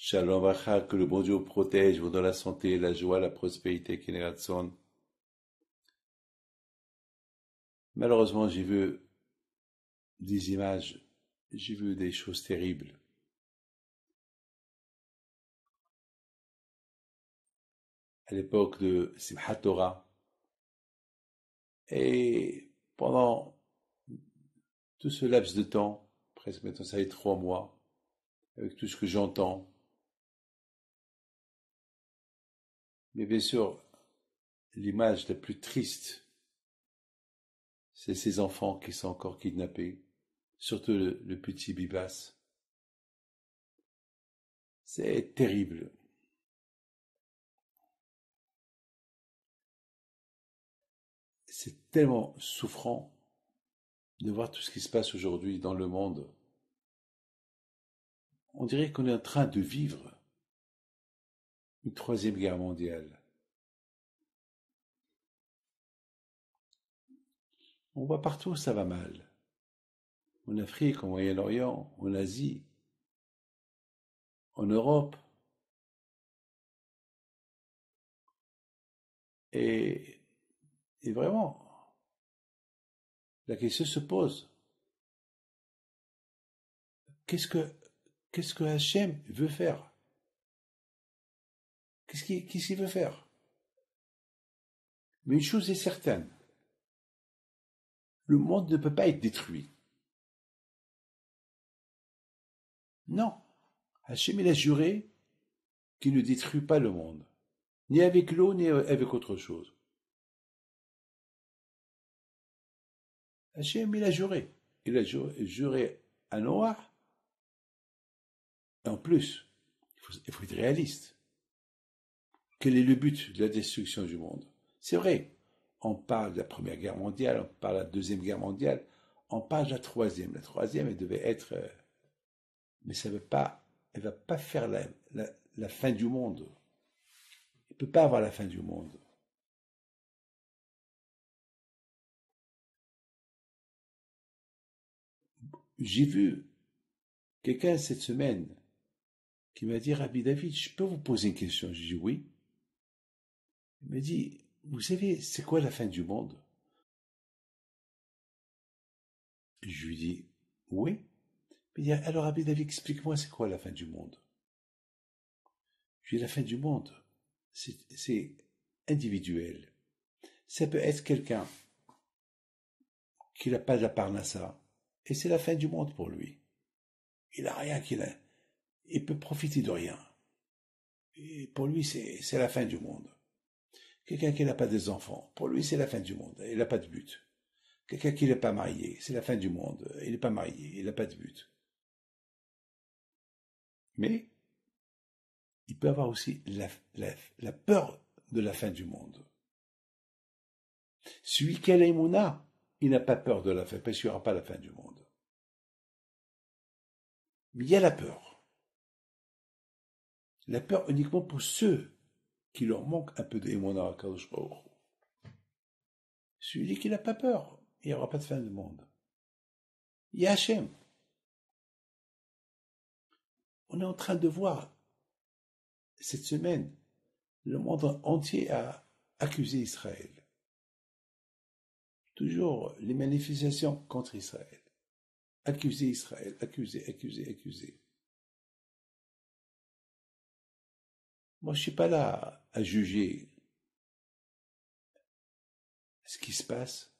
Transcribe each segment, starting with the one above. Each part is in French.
Shalom Vacha, que le bon Dieu vous protège, vous donne la santé, la joie, la prospérité, Keneratson. Malheureusement, j'ai vu des images, j'ai vu des choses terribles. À l'époque de Simchat Torah, et pendant tout ce laps de temps, presque maintenant ça fait 3 mois, avec tout ce que j'entends, mais bien sûr, l'image la plus triste, c'est ces enfants qui sont encore kidnappés, surtout le petit Bibas. C'est terrible. C'est tellement souffrant de voir tout ce qui se passe aujourd'hui dans le monde. On dirait qu'on est en train de vivre une troisième guerre mondiale. On voit partout ça va mal. En Afrique, au Moyen-Orient, en Asie, en Europe. Et, et vraiment, la question se pose. Qu'est-ce que Hachem veut faire? Qu'est-ce qu'il veut faire? Mais une chose est certaine, le monde ne peut pas être détruit. Non, Hachem il a juré qu'il ne détruit pas le monde, ni avec l'eau, ni avec autre chose. Hachem il a juré. Il a juré à Noah. Et en plus, il faut être réaliste. Quel est le but de la destruction du monde? C'est vrai, on parle de la Première Guerre mondiale, on parle de la Deuxième Guerre mondiale, on parle de la Troisième. La Troisième, elle devait être... mais ça veut pas, elle va pas faire la fin du monde. Il ne peut pas avoir la fin du monde. J'ai vu quelqu'un cette semaine qui m'a dit, Rabbi David, je peux vous poser une question? J'ai dit oui. Il m'a dit, vous savez, c'est quoi la fin du monde? Je lui dis, oui. Il dit, alors Rabbi David, explique-moi, c'est quoi la fin du monde? Je lui dis, la fin du monde, c'est individuel. Ça peut être quelqu'un qui n'a pas de la parnassa, et c'est la fin du monde pour lui. Il n'a rien il peut profiter de rien. Et pour lui, c'est la fin du monde. Quelqu'un qui n'a pas des enfants, pour lui, c'est la fin du monde. Il n'a pas de but. Quelqu'un qui n'est pas marié, c'est la fin du monde. Il n'est pas marié, il n'a pas de but. Mais il peut avoir aussi la peur de la fin du monde. Celui qui a l'aïmouna, il n'a pas peur de la fin, parce qu'il n'y aura pas la fin du monde. Mais il y a la peur. La peur uniquement pour ceux qui leur manque un peu d'aïmouna à Kadosh Baruch Hu. Celui qui n'a pas peur, il n'y aura pas de fin du monde. Il y a Hachem. On est en train de voir, cette semaine, le monde entier a accusé Israël. Toujours les manifestations contre Israël. Accuser Israël, accuser. Moi, je ne suis pas là à juger ce qui se passe.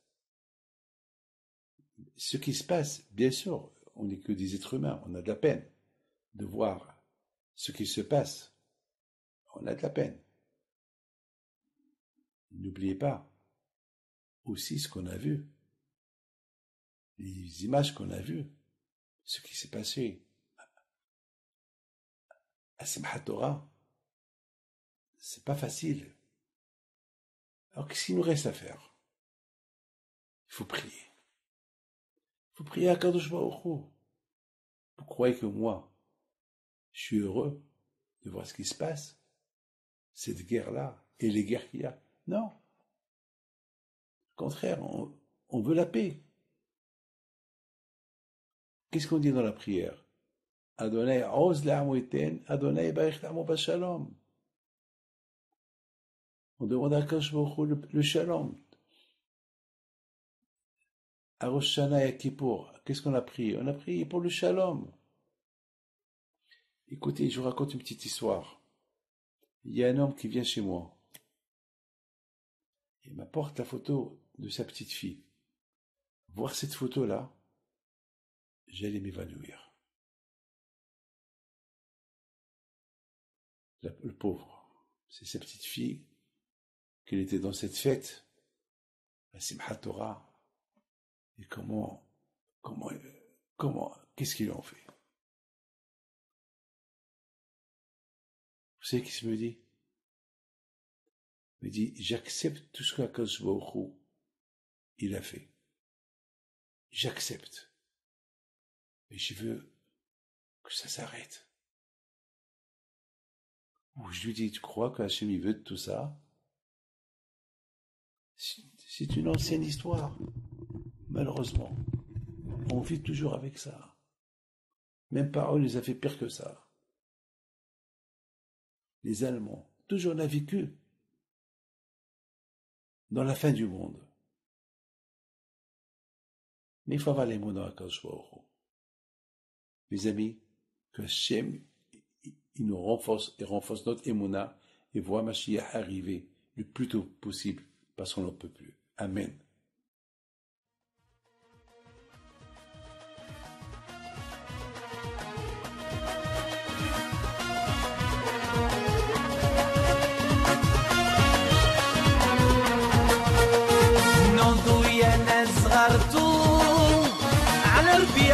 Ce qui se passe, bien sûr, on n'est que des êtres humains, on a de la peine de voir ce qui se passe. On a de la peine. N'oubliez pas aussi ce qu'on a vu, les images qu'on a vues, ce qui s'est passé à Simchat Torah. C'est pas facile. Alors qu'est-ce qu'il nous reste à faire? Il faut prier. Il faut prier à Kadosh Baruch Hu. Vous croyez que moi, je suis heureux de voir ce qui se passe, cette guerre-là, et les guerres qu'il y a? Non. Au contraire, on veut la paix. Qu'est-ce qu'on dit dans la prière? Adonai Oz l'Am Witen, Adonai Barich l'Amo Bashalom. On demande à Kadosh Baruch Hu le shalom. À Rosh Hashanah et à Kippour, qu'est-ce qu'on a prié? On a prié pour le shalom. Écoutez, je vous raconte une petite histoire. Il y a un homme qui vient chez moi. Il m'apporte la photo de sa petite fille. Voir cette photo-là, j'allais m'évanouir. Le pauvre, c'est sa petite fille, qu'elle était dans cette fête, la Simchat Torah, et qu'est-ce qu'ils ont fait? Vous savez qu'est-ce qu'il me dit? Il me dit, j'accepte tout ce qu'Akadosh Baruch Hu, il a fait. J'accepte. Mais je veux que ça s'arrête. Ou je lui dis, tu crois qu'Hachem il veut de tout ça? C'est une ancienne histoire. Malheureusement, on vit toujours avec ça. Même Paro nous a fait pire que ça. Les Allemands, toujours on a vécu dans la fin du monde. Mais il faut avoir les mots dans la Kadosh Baruch Hu. Mes amis, que Hachem il nous renforce et renforce notre émouna et voit Mashiach arriver le plus tôt possible parce qu'on n'en peut plus. Amen.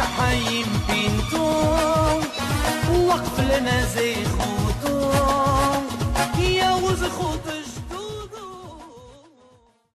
حيم بنتو وقف لنا زي خوتو يا وز خوتو